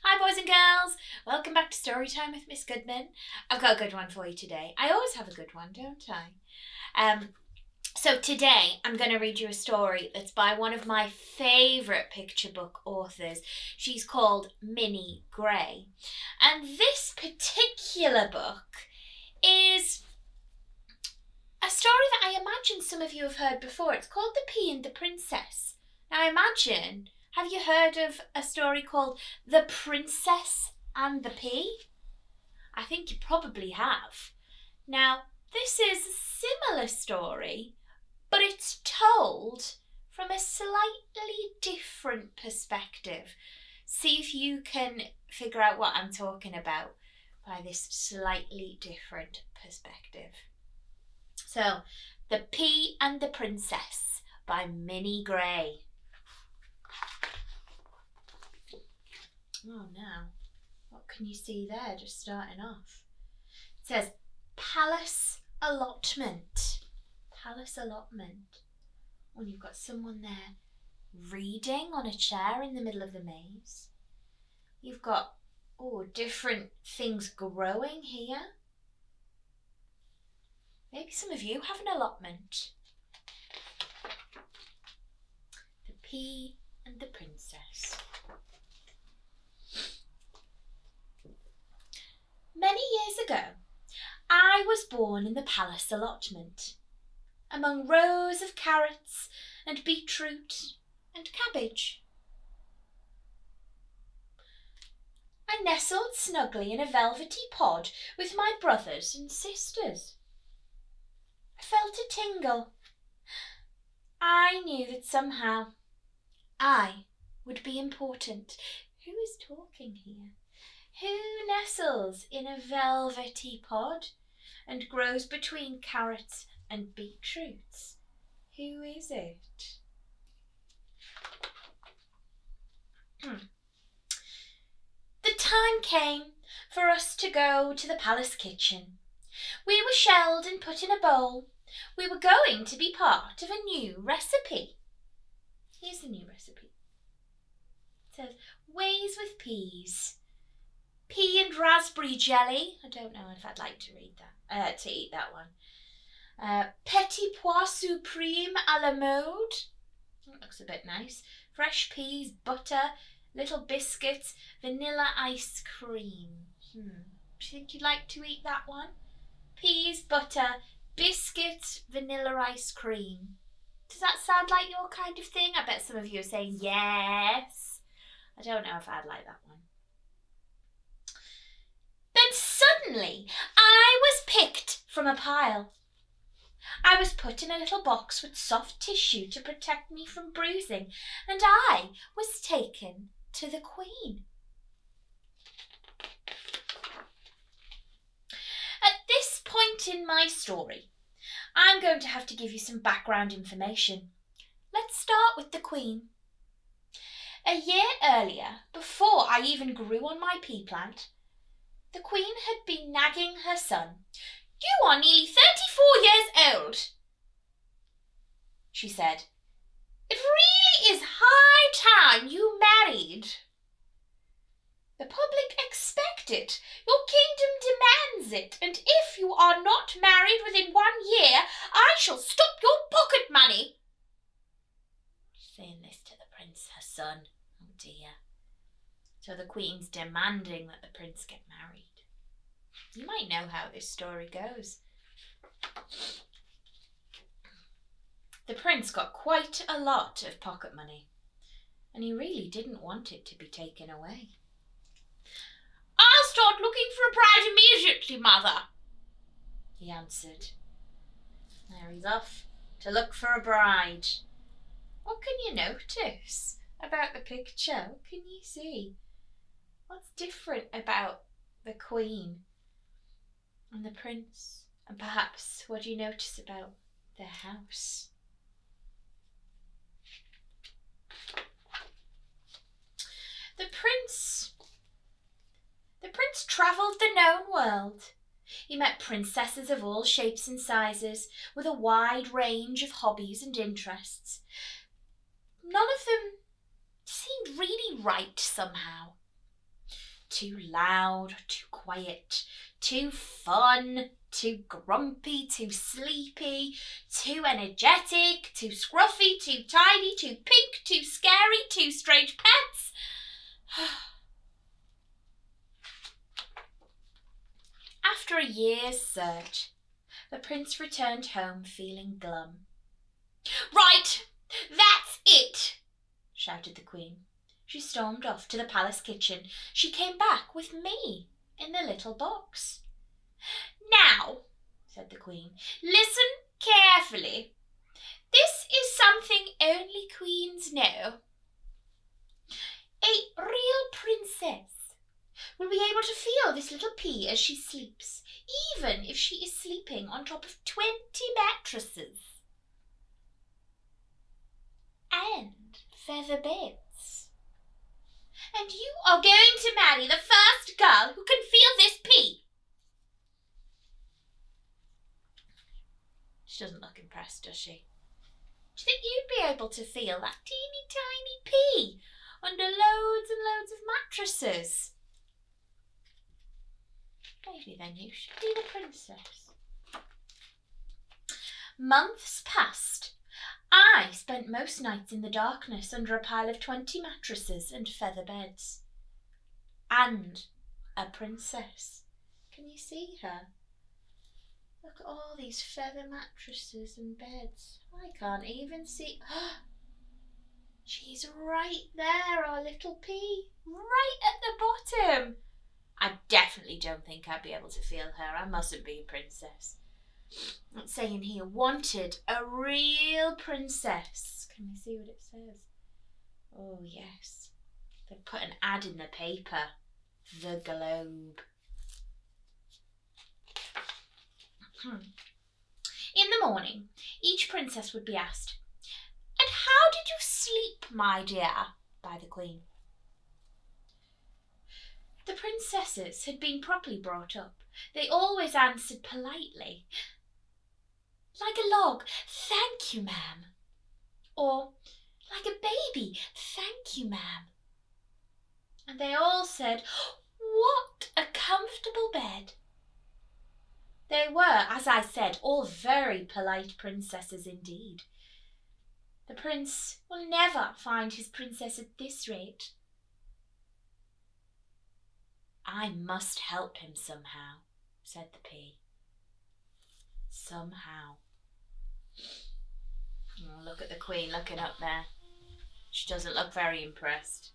Hi boys and girls, welcome back to Storytime with Miss Goodman. I've got a good one for you today. I always have a good one, don't I? So today I'm going to read you a story that's by one of my favourite picture book authors. She's called Minnie Gray. And this particular book is a story that I imagine some of you have heard before. It's called The Pea and the Princess. Now have you heard of a story called The Princess and the Pea? I think you probably have. Now, this is a similar story, but it's told from a slightly different perspective. See if you can figure out what I'm talking about by this slightly different perspective. So, The Pea and the Princess by Minnie Gray. Oh, now, what can you see there just starting off? It says, Palace Allotment. Palace Allotment. Oh, and you've got someone there reading on a chair in the middle of the maze. You've got, different things growing here. Maybe some of you have an allotment. The Pea and the Princess. Many years ago, I was born in the palace allotment, among rows of carrots and beetroot and cabbage. I nestled snugly in a velvety pod with my brothers and sisters. I felt a tingle. I knew that somehow I would be important. Who is talking here? Who nestles in a velvety pod and grows between carrots and beetroots? Who is it? The time came for us to go to the palace kitchen. We were shelled and put in a bowl. We were going to be part of a new recipe. Here's the new recipe. It says, ways with peas. Pea and raspberry jelly. I don't know if I'd like to eat that one. Petit pois supreme à la mode. That looks a bit nice. Fresh peas, butter, little biscuits, vanilla ice cream. Do you think you'd like to eat that one? Peas, butter, biscuits, vanilla ice cream. Does that sound like your kind of thing? I bet some of you are saying yes. I don't know if I'd like that one. Then suddenly I was picked from a pile. I was put in a little box with soft tissue to protect me from bruising, and I was taken to the Queen. At this point in my story, I'm going to have to give you some background information. Let's start with the Queen. A year earlier, before I even grew on my pea plant, the Queen had been nagging her son. You are nearly 34 years old, she said. It really is high time you married. The public expect it. Your kingdom demands it. And if you are not married within 1 year, I shall stop your pocket money. She's saying this to the prince, her son. Oh dear. So the Queen's demanding that the prince get married. You might know how this story goes. The prince got quite a lot of pocket money, and he really didn't want it to be taken away. I'll start looking for a bride immediately, mother, he answered. There he's off to look for a bride. What can you notice about the picture? What can you see? What's different about the Queen and the prince? And perhaps what do you notice about their house? The prince travelled the known world. He met princesses of all shapes and sizes, with a wide range of hobbies and interests. None of them seemed really right somehow. too loud, too quiet, too fun, too grumpy, too sleepy, too energetic, too scruffy, too tidy, too pink, too scary, too strange pets. After a year's search, the prince returned home feeling glum. "Right, that's it!" shouted the queen. She stormed off to the palace kitchen. She came back with me in the little box. "Now," said the queen, "listen carefully. This is something only queens know. A real princess will be able to feel this little pea as she sleeps, even if she is sleeping on top of 20 mattresses and feather beds. And you are going to marry the first girl who can feel this pea." She doesn't look impressed, does she? Do you think you'd be able to feel that teeny tiny pea under loads and loads of mattresses? Maybe then you should be the princess. Months passed. I spent most nights in the darkness under a pile of 20 mattresses and feather beds. And a princess. Can you see her? Look at all these feather mattresses and beds. I can't even see. She's right there, our little pea. Right at the bottom. I definitely don't think I'd be able to feel her. I mustn't be a princess. It's saying here, wanted a real princess. Can we see what it says? Oh, yes. They've put an ad in the paper. The Globe. In the morning, each princess would be asked, "And how did you sleep, my dear?" by the queen. The princesses had been properly brought up. They always answered politely, "Like a log, thank you, ma'am." Or, "Like a baby, thank you, ma'am." And they all said, "What a comfortable bed." They were, as I said, all very polite princesses indeed. The prince will never find his princess at this rate. "I must help him somehow," said the pea. Somehow. Oh, look at the queen looking up there. She doesn't look very impressed.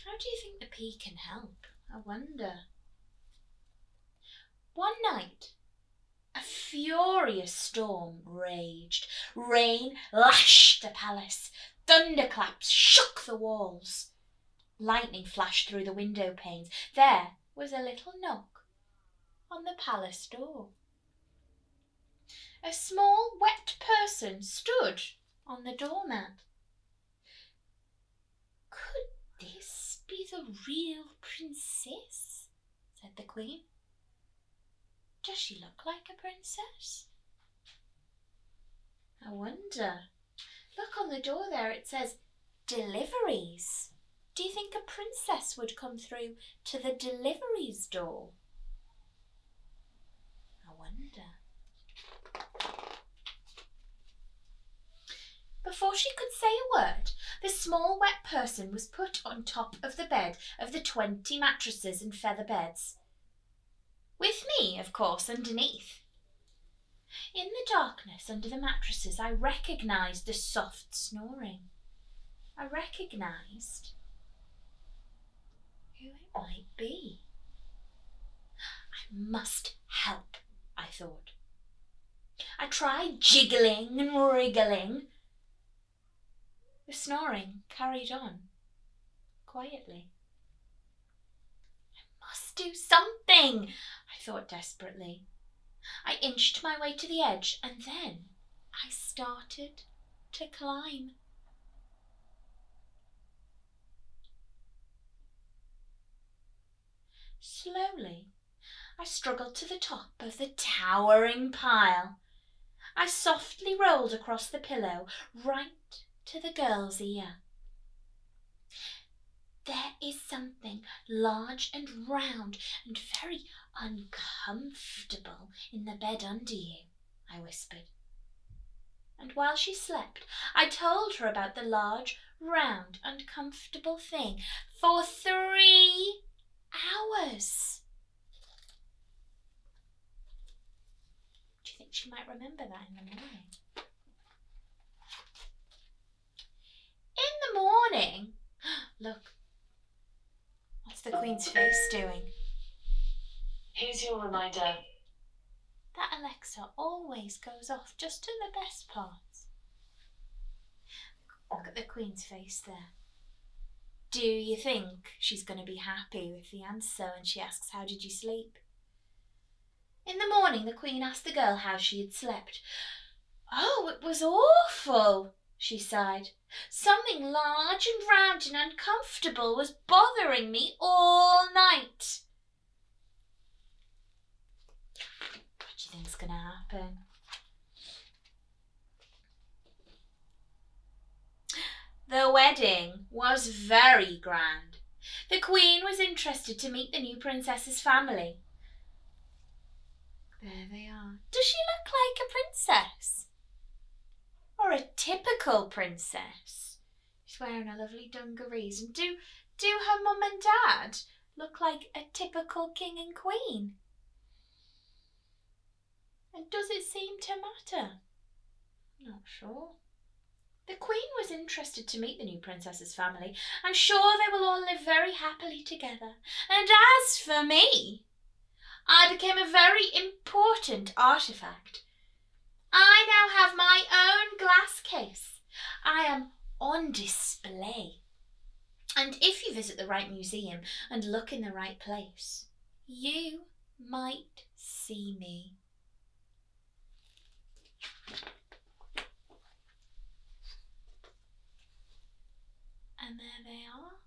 How do you think the pea can help? I wonder. One night, a furious storm raged. Rain lashed the palace. Thunderclaps shook the walls. Lightning flashed through the window panes. There was a little knock on the palace door. A small, wet person stood on the doormat. "Could this be the real princess?" said the queen. "Does she look like a princess? I wonder. Look on the door there, it says deliveries. Do you think a princess would come through to the deliveries door? I wonder." Before she could say a word, the small wet person was put on top of the bed of the 20 mattresses and feather beds. With me, of course, underneath. In the darkness under the mattresses, I recognised the soft snoring. I recognised who it might be. I must help, I thought. I tried jiggling and wriggling. The snoring carried on quietly. "I must do something," I thought desperately. I inched my way to the edge and then I started to climb. Slowly, I struggled to the top of the towering pile. I softly rolled across the pillow right to the girl's ear. There is something large and round and very uncomfortable in the bed under you, I whispered. And while she slept, I told her about the large, round, uncomfortable thing for 3 hours. Do you think she might remember that in the morning? In the morning, look, what's the Queen's face doing? Here's your reminder. That Alexa always goes off just to the best parts. Look at the Queen's face there. Do you think she's going to be happy with the answer when she asks, how did you sleep? In the morning, the Queen asked the girl how she had slept. Oh, it was awful, she sighed. Something large and round and uncomfortable was bothering me all night. What do you think's going to happen? The wedding was very grand. The Queen was interested to meet the new princess's family. There they are. Does she look like a princess? Or a typical princess? She's wearing her lovely dungarees. And do her mum and dad look like a typical king and queen? And does it seem to matter? Not sure. The Queen was interested to meet the new princess's family. I'm sure they will all live very happily together. And as for me, I became a very important artifact. I now have my own glass case. I am on display. And if you visit the right museum and look in the right place, you might see me. And there they are,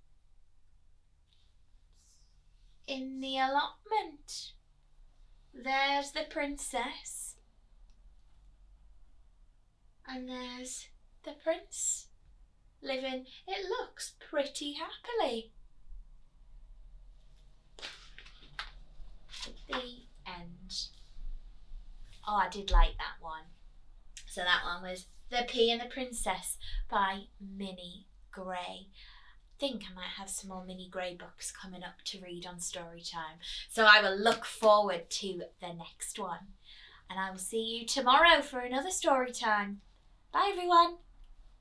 in the allotment. There's the princess, and there's the prince, living, it looks, pretty happily. The end. Oh, I did like that one. So that one was The Pea and the Princess by Minnie Gray. I think I might have some more Minnie Gray books coming up to read on Storytime. So I will look forward to the next one. And I will see you tomorrow for another Storytime. Bye everyone.